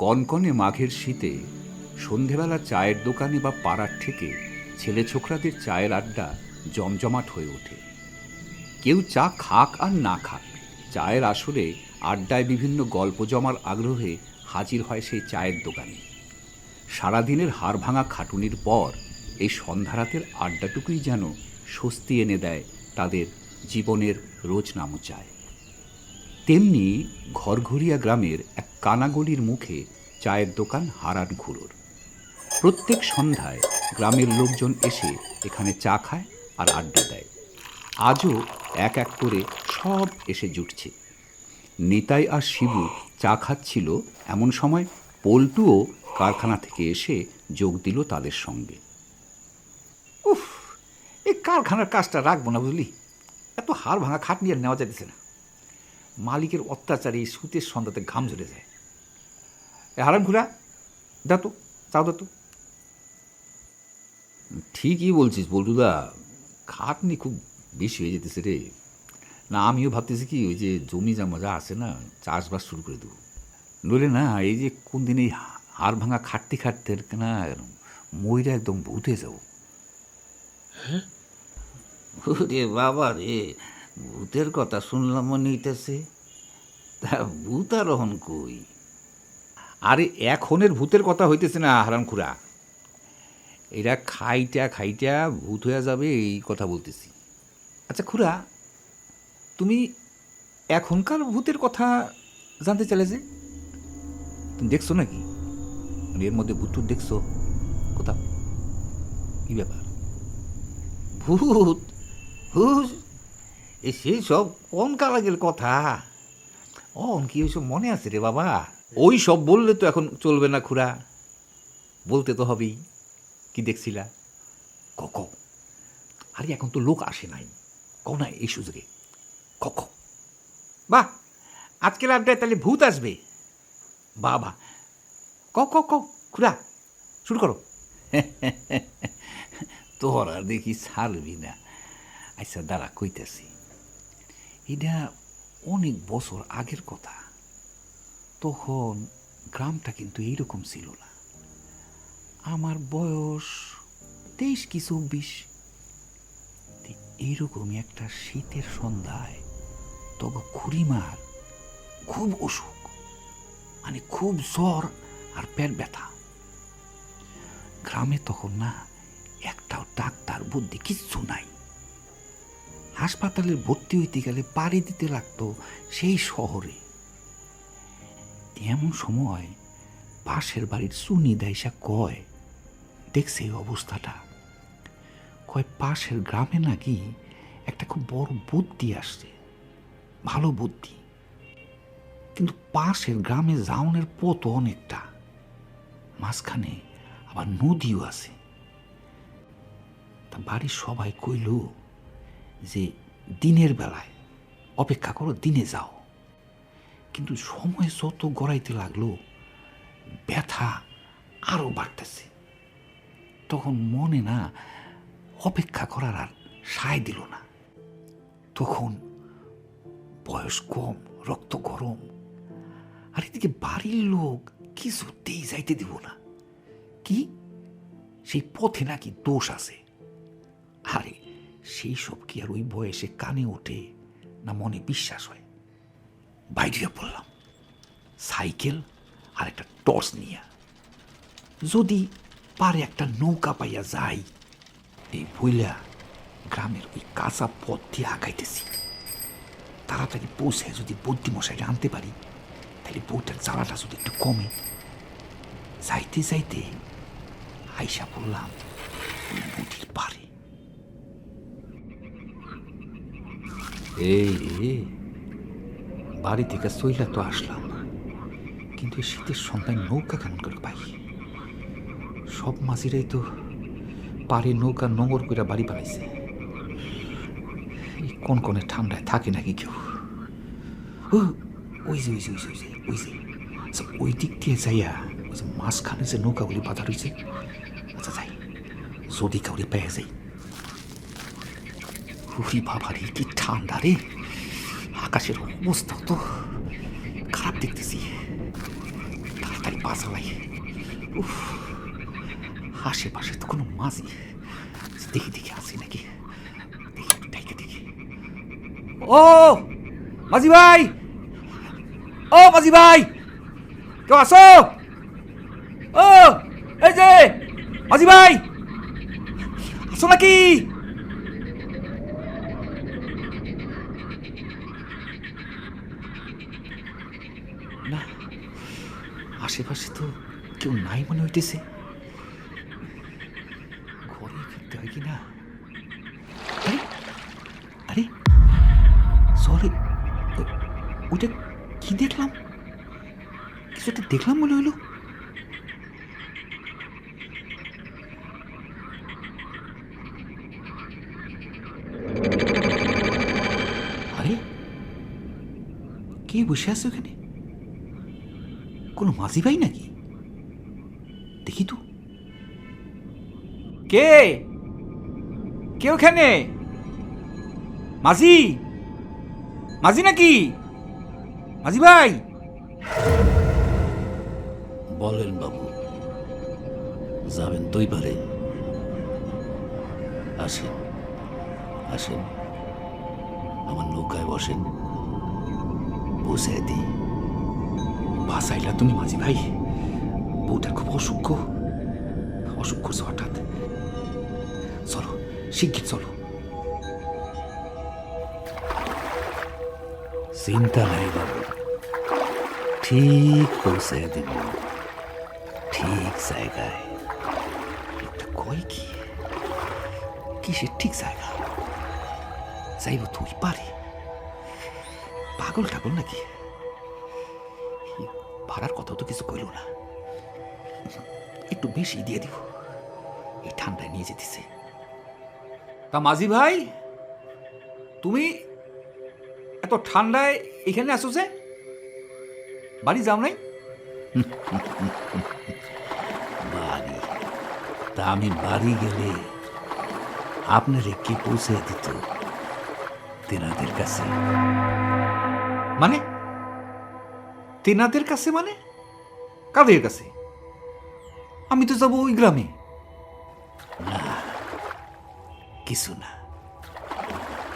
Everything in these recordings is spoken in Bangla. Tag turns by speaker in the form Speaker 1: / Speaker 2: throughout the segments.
Speaker 1: কনকনে মাঘের শীতে সন্ধেবেলা চায়ের দোকানে বা পাড়ার থেকে ছেলে ছোকরাদের চায়ের আড্ডা জমজমাট হয়ে ওঠে। কেউ চা খাক আর না খাক, চায়ের আসরে আড্ডায় বিভিন্ন গল্প জমার আগ্রহে হাজির হয় সেই চায়ের দোকানে। সারাদিনের হাড় ভাঙা খাটুনির পর এই সন্ধ্যারাতের আড্ডাটুকুই যেন স্বস্তি এনে দেয় তাদের জীবনের রোজনামো চায়। তেমনি ঘরঘরিয়া গ্রামের এক কানাগলির মুখে চায়ের দোকান হারান খুড়োর। প্রত্যেক সন্ধ্যায় গ্রামের লোকজন এসে এখানে চা খায় আর আড্ডা দেয়। আজও এক এক করে সব এসে জুটছে। নিতাই আর শিবু চা খাচ্ছিল, এমন সময় পল্টুও কারখানা থেকে এসে যোগ দিল তাদের সঙ্গে।
Speaker 2: উফ, এই কারখানার কাজটা রাখবো না বুঝলি, এত হাড় ভাঙা খাট নিয়ে নেওয়া যাইতেছে না। মালিকের অত্যাচারে শীতের সন্ধ্যাতে ঘাম ঝরে যায়। হারান ঘুরা দা তো, চাও দা তো।
Speaker 1: ঠিকই বলছিস পল্টুদা, খাটনি খুব বেশি হয়ে যেতেছে রে। না, আমিও ভাবতেছি কি ওই যে জমি জামা যা আছে না, চাষবাস শুরু করে দেবো। নইলে না, এই যে কোন দিন এই হাড় ভাঙা খাটতে খাটতে না মইরা একদম ভূত হয়ে যাবো।
Speaker 3: ওরে বাবা রে, ভূতের কথা শুনলাম মনে হইতেছে। তা ভূত আরোহণ কই?
Speaker 2: আরে এখনের ভূতের কথা হইতেছে না হারান খুড়া, এরা খাইটা খাইটা ভূত হয়ে যাবে এই কথা বলতেছি। আচ্ছা খুড়া, তুমি এখনকার ভূতের কথা জানতে চাইলে যে, তুমি দেখছো নাকি? মানে এর মধ্যে ভূত দেখছো কোথাও? কি ব্যাপার?
Speaker 3: ভূত হুস, এ সেই সব কোন কালাগের কথা?
Speaker 2: কি ওইসব মনে আছে রে বাবা? ওই সব বললে তো এখন চলবে না খুড়া, বলতে তো হবেই। কি দেখছিলা ক? আরে এখন তো লোক আসে নাই, কও না এই সুযোগে ক। বাহ, আজকের আড্ডায় তাহলে ভূত আসবে? বাবা, ক খুড়া, শুরু করো।
Speaker 1: তোরা দেখি ছাড়বি না। আচ্ছা দাঁড়া, কইতেছি। এটা অনেক বছর আগের কথা। তখন গ্রামটা কিন্তু এইরকম ছিল না। আমার বয়স 23 কি 24। এইরকমই একটা শীতের সন্ধ্যায় তবে খুড়িমার খুব অসুখ, মানে খুব জ্বর আর পেট ব্যথা। গ্রামে তখন না একটাও ডাক্তার বুদ্ধি কিচ্ছু নাই। হাসপাতালে ভর্তি হইতে গেলে পাড়ি দিতে লাগতো সেই শহরে। এমন সময় পাশের বাড়ির সুনি দাইসা কয়, দেখছে এই অবস্থাটা, কয় পাশের গ্রামে নাকি একটা খুব বড় বুদ্ধি আসছে, ভালো বুদ্ধি, কিন্তু পাশের গ্রামে যাওনের পথ অনেকটা, মাঝখানে আবার নদীও আছে। তা বাড়ির সবাই কইল যে দিনের বেলায় অপেক্ষা করো, দিনে যাও। কিন্তু সময় যত গড়াইতে লাগলো ব্যথা আরো বাড়তেছে। তখন মনে না অপেক্ষা করার আর সায় দিল না। তখন বয়স কম, রক্ত গরম, আর এদিকে বাড়ির লোক কিছুতেই যাইতে দিব না। কি সেই পথে নাকি দোষ আছে? আরে সেই সব কি আর ওই বয়সে কানে ওঠে না মনে বিশ্বাস হয়? বাইরে পড়লাম সাইকেল আর একটা টর্চ নিয়ে, যদি পারে একটা নৌকা পাইয়া যাই। এই বইলা গ্রামের ওই কাঁচা পথ দিয়ে আগাইতেছি। তাড়াতাড়ি পৌঁছে যদি বুদ্ধিমশাইটা আনতে পারি, তাহলে বউটার জ্বালাটা যদি একটু কমে। যাইতে যাইতে আইসা পড়লাম ওই নদীর পারে। এই রে, বাড়ি থেকে সইলা তো আসলাম, কিন্তু এই শীতের সন্ধ্যায় নৌকা কেমন করে পাই? সব মাঝিরাই তো পারে নৌকা নোংর করে বাড়ি বানাইছে। এই কনকনে ঠান্ডায় থাকে নাকি কেউ? ওই যে ওই যে ওই যে ওই যে আচ্ছা, ওই দিক দিয়ে যাইয়া ওই যে মাঝখানে যে নৌকাগুলি বাঁধা রয়েছে, আচ্ছা যাই, যদি কাউরি পেয়ে যাই। উরি বাবা রে, কি ঠান্ডা রে! আকাশের অবস্থা তো খারাপ দেখতেছি। তাড়াতাড়ি তাড়াতাড়ি পা চালাই। উফ, আশেপাশে তো কোনো মাঝি দেখি দেখি আসি নাকি, দেখি দেখি দেখি। ও মাঝি ভাই, ও মাঝি ভাই, কেউ আসো? ও এই যে মাঝি ভাই, আসো নাকি? না, আশেপাশে তো কেউ নাই মনে হইতেছে। ঘরে ফিরতে হয় কি না? আরে আরে সরি, ওইটা কি দেখলাম? কিছু একটা দেখলাম মনে হলো। আরে কে বসে আছে ওখানে? কোনো মাঝি ভাই নাকি? দেখি তো। কে কে ওখানে? মাঝি, মাঝি নাকি? মাঝি ভাই?
Speaker 3: বলেন বাবু, যাবেন তুই পারে? আসেন আসেন, আমার নৌকায় বসেন, বসে দিই।
Speaker 1: বাসাইলা তুমি মাঝি ভাই? বউটার খুব অসুখ, অসুখ করছে হঠাৎ। চলো শিগগির চলো।
Speaker 3: চিন্তা নাই বাবু, ঠিক পৌঁছে দিব, ঠিক জায়গায়।
Speaker 1: লোকটা কয় কি? কিসের ঠিক জায়গা? যাইব তুই পারে? পাগল টাগল নাকি? ভাড়ার কথা তো কিছু কইল না। একটু বেশি দিয়ে দিব, এই ঠান্ডায় নিয়ে যেতেছে। তা মাঝি ভাই, তুমি এত ঠান্ডায় এখানে আসো যে? বাড়ি যাও নাই?
Speaker 3: বাড়ি? তা আমি বাড়ি গেলে আপনারে কি পৌঁছে দিত তেনাদের কাছে?
Speaker 1: মানে তেনাদের কাছে? মানে কাদের কাছে? আমি তো যাবো ওই গ্রামে।
Speaker 3: কিছু না,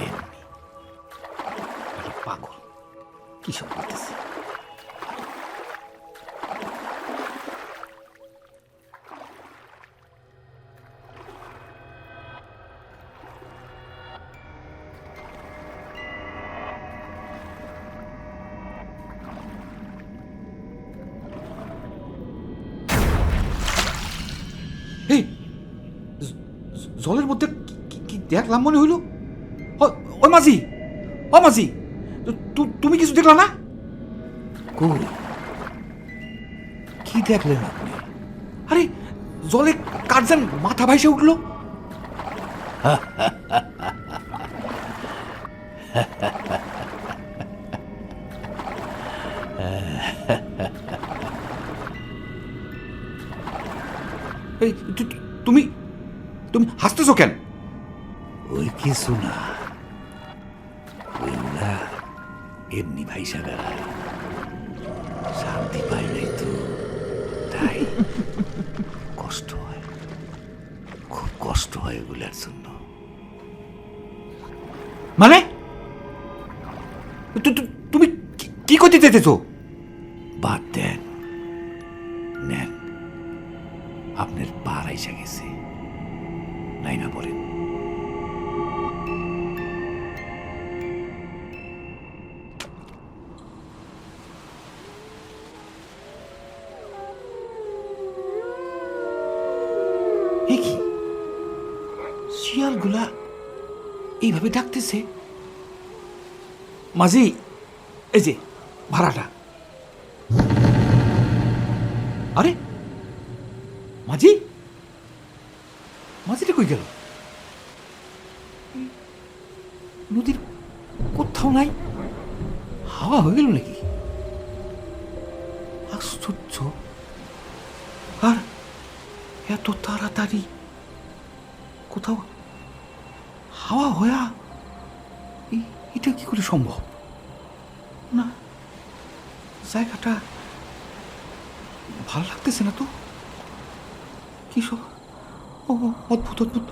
Speaker 3: এমনি।
Speaker 1: আরে পাগল, কি সব বলতেছে? এই জলের মধ্যে কি দেখলাম মনে হইল? ওই মাঝি, ও মাঝি, তুমি কিছু দেখলা না?
Speaker 3: কই, কি দেখলেন আপনি?
Speaker 1: আরে জলে কার যেন মাথা ভাইসে উঠলো। এই তুমি তুমি হাসতেছো কেন?
Speaker 3: ওই কিছু না, ওইগুলা এমনি ভাইসা বেড়ায়, শান্তি পায় নাই তো, তাই কষ্ট হয়, খুব কষ্ট হয় এগুলার জন্য।
Speaker 1: মানে তুমি কি করতে চাইতেছো?
Speaker 3: বাদ দেন, নেন, আপনার পার আইসা গেছে, নাই না বলেন।
Speaker 1: এ কি, শিয়ালগুলা এইভাবে ডাকতেছে? মাঝি, এই যে ভাড়াটা। আরে মাঝি, মাঝিটা কই গেল? নদীর কোথাও নাই, হাওয়া হয়ে গেল নাকি? আশ্চর্য, আর এত তাড়াতাড়ি কোথাও হাওয়া হয়া এটা কি করে সম্ভব? না, জায়গাটা ভাল লাগতেছে না তো। কি সব অদ্ভুত অদ্ভুত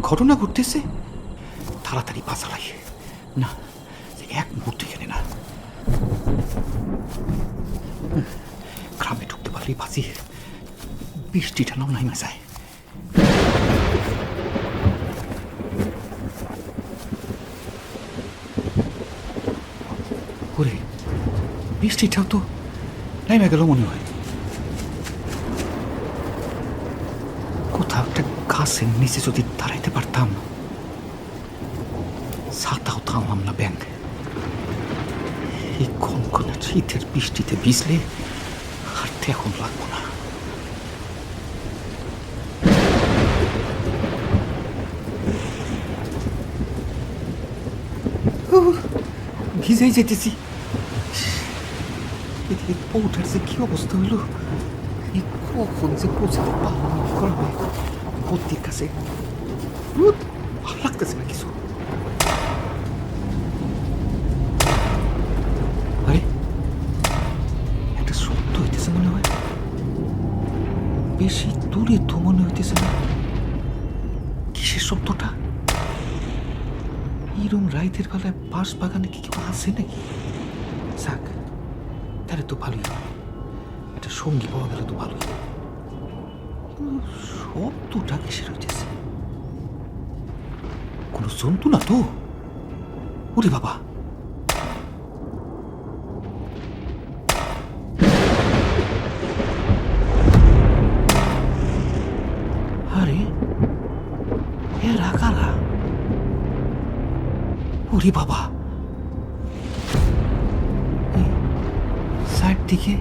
Speaker 1: ঘটনা ঘটতেছে। তাড়াতাড়ি পাচালাই, না এক মুহূর্ত এখানে না। গ্রামে ঢুকতে পারলেই বাঁচি, বৃষ্টিটা নাও নাইমা যায়। ওরে, বৃষ্টিটাও তো নাইমা গেল মনে হয়। কোথাও একটা গাছের নিচে যদি দাঁড়াইতে পারতাম। ছাতাও থামলাম না ব্যাংক। এই কনকনে শীতের বৃষ্টিতে ভিজলে হাঁটতে এখন লাগবো না। ভিজেই যেতেছি। এদিকে পৌঁছার যে কি অবস্থা হইল, এই কখন যে পৌঁছাতে পারলাম করবে ভর্তির কাছে। ভালো লাগতেছে না কিছু। আরে একটা শব্দ হইতেছে মনে হয়, বেশি দূরে তো মনে হইতেছে না। কিসের শব্দটা? এরম রাইতের বেলায় বাঁশ বাগানে কি কেউ আছে নাকি? যাক, তাহলে তো ভালোই, একটা সঙ্গী পাওয়া গেলে তো ভালোই। শব্দটা কিসের হইতেছে? কোনো জন্তু না তো? ওরে বাবা, আরে এরা কারা? ওরে বাবা, সাইড দিকে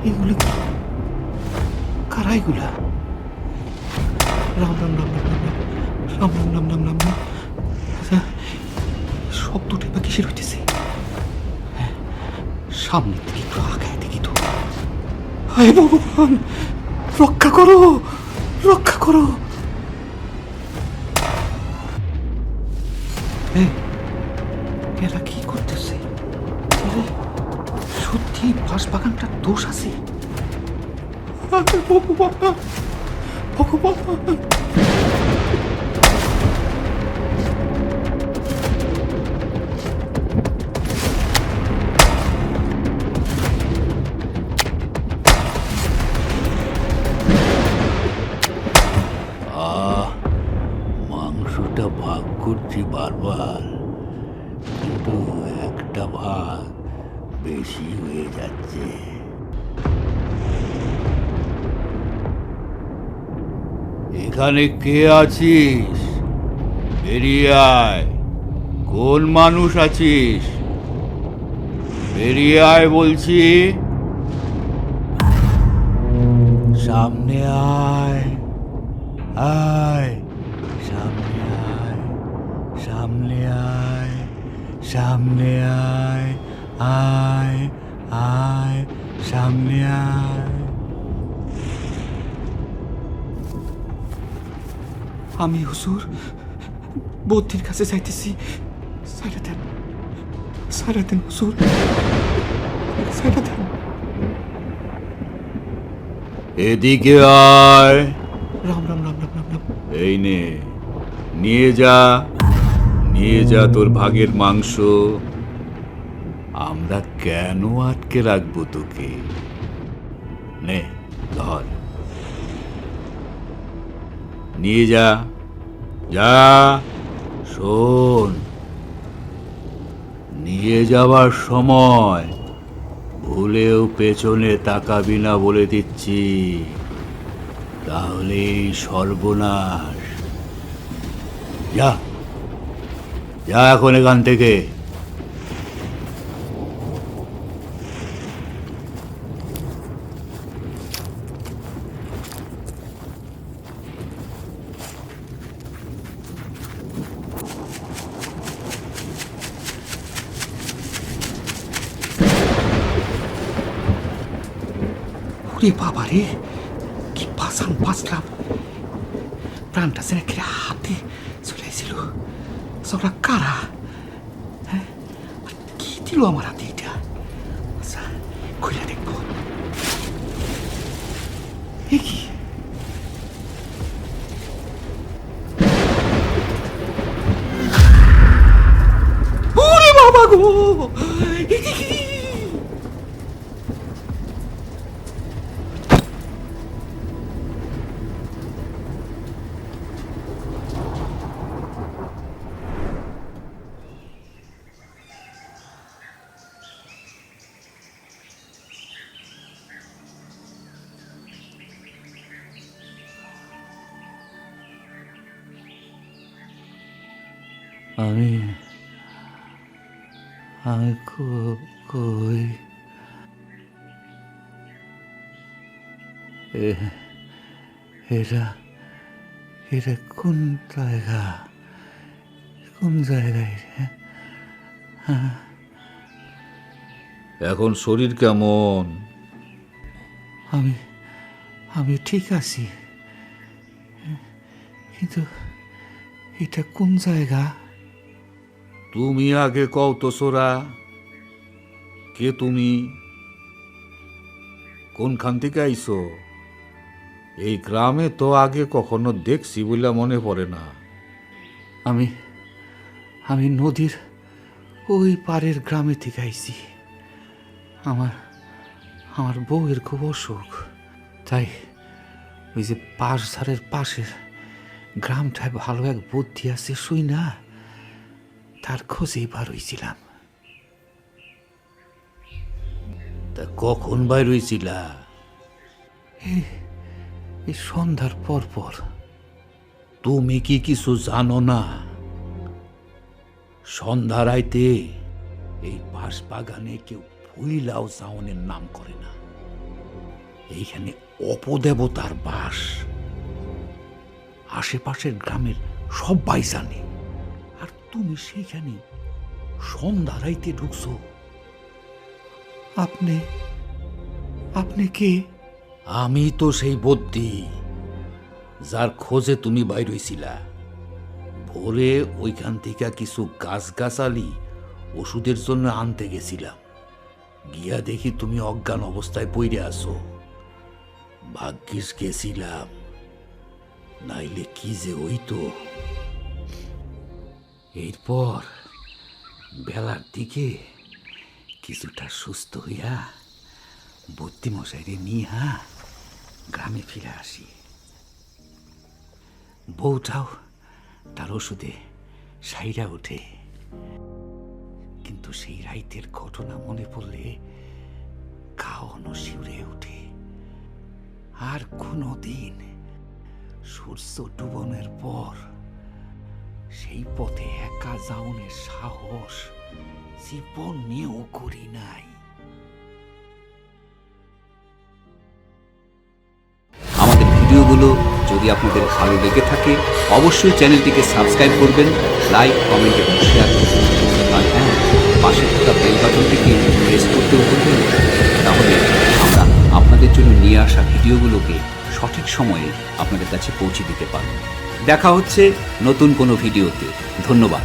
Speaker 1: এগুলো কি? কারা এগুলা? রাম রাম রাম রাম রাম রাম রাম রাম রাম রাম রাম। শব্দটা বা কিসের হইতেছে? সামনের দিকে একটু আগায় দেখি তো। হায় ভগবান, রক্ষা করো, রক্ষা করো। এরা কি করতেছে? সত্যি বাঁশ বাগানটার দোষ আছে? ভগবান, ভগবান।
Speaker 3: মাংসটা ভাগ করছি বারবার, কিন্তু একটা ভাগ বেশি হয়ে যাচ্ছে। এখানে কে আছিস? বেরিয়ে আয়। কোন মানুষ আছিস? বেরিয়ে আয় বলছি। সামনে আয়, আয় সামনে আয়, সামনে আয়, সামনে আয়, আয় আয় সামনে আয়।
Speaker 1: আমি হুজুর বৌদ্ধির কাছে যাইতেছি, সাইরা দেন, সাইরা দেন হুজুর, সাইরা দেন।
Speaker 3: এদিকে আয়।
Speaker 1: রাম রাম রাম রাম রাম রাম।
Speaker 3: এই নে, নিয়ে যা, নিয়ে যা তোর ভাগের মাংস। আমরা কেন আটকে রাখবো তোকে? নে ধর, নিয়ে যা, যা। শোন, নিয়ে যাওয়ার সময় ভুলেও পেছনে তাকাবি না বলে দিচ্ছি, তাহলেই সর্বনাশ। যা, যা এখন এখান থেকে।
Speaker 1: ওরে বাবা রে, কি পাশান পাশলাম। প্রাণটা যেন খেলে হাতে চলে আসছিল। সবরা কারা? হ্যাঁ, কি দিল আমার হাতে এটা? আচ্ছা, খুলে দেখ। আমি আমি কই এটা এটা কোন জায়গা, কোন জায়গায়?
Speaker 2: এখন শরীর কেমন?
Speaker 1: আমি আমি ঠিক আছি, কিন্তু এটা কোন জায়গা?
Speaker 2: তুমি আগে কও তো সোরা, কে তুমি? কোনখান থেকে আইছো? এই গ্রামে তো আগে কখনো দেখছি বলে মনে পড়ে না।
Speaker 1: আমি আমি নদীর ওই পারের গ্রামে থেকে আইছি। আমার আমার বউয়ের খুব অসুখ, তাই ওই যে পাশধারের পাশের গ্রামটায় ভালো এক বুদ্ধি আছে শুই না, তার খোঁজেই বার হইছিলাম।
Speaker 2: তা কখন বাইর হইছিলা?
Speaker 1: এই সন্ধ্যার পর পর।
Speaker 2: তুমি কি কিছু জানো না? সন্ধ্যা রাইতে এই বাঁশ বাগানে কেউ ভুইলাও চাওনের নাম করে না। এইখানে অপদেবতার বাস। আশেপাশের গ্রামের সবাই জানে, আর তুমি সেইখানে সন্ধ্যা রাইতে ঢুকছো।
Speaker 1: আপনি আপনি কে?
Speaker 2: আমি তো সেই বদ্যি যার খোঁজে তুমি বাইর হইছিলা। ভোরে ওইখান থেকে কিছু গাছগাছালি ওষুধের জন্য আনতে গেছিলাম। গিয়া দেখি তুমি অজ্ঞান অবস্থায় পইরে আছো। ভাগ্যিস গেছিলাম, নাইলে কি যে হইতো। এরপর বেলার দিকে কিছুটা সুস্থ হইয়া বুদ্ধিমশাইরে নিয়া গ্রামে ফিরে আসি। বউটাও তার ওষুধে সাইরা ওঠে, কিন্তু সেই রাইতের ঘটনা মনে পড়লে খাওয়ানো শিউরে ওঠে। আর কোনো দিন সূর্য ডুবনের পর সেই পথে একা যাওনের সাহস জীবন নিয়েও করি নাই।
Speaker 4: আমাদের ভিডিওগুলো যদি আপনাদের ভালো লেগে থাকে অবশ্যই চ্যানেলটিকে সাবস্ক্রাইব করবেন, লাইক, কমেন্ট এবং শেয়ার করবেন। আর হ্যাঁ, পাশে থাকা বেল বাটনটিকে প্রেস করতেও ভুলবেন না। তাহলে আমরা আপনাদের জন্য নিয়ে আসা ভিডিওগুলোকে সঠিক সময়ে আপনাদের কাছে পৌঁছে দিতে পারব। দেখা হচ্ছে নতুন কোনো ভিডিওতে। ধন্যবাদ।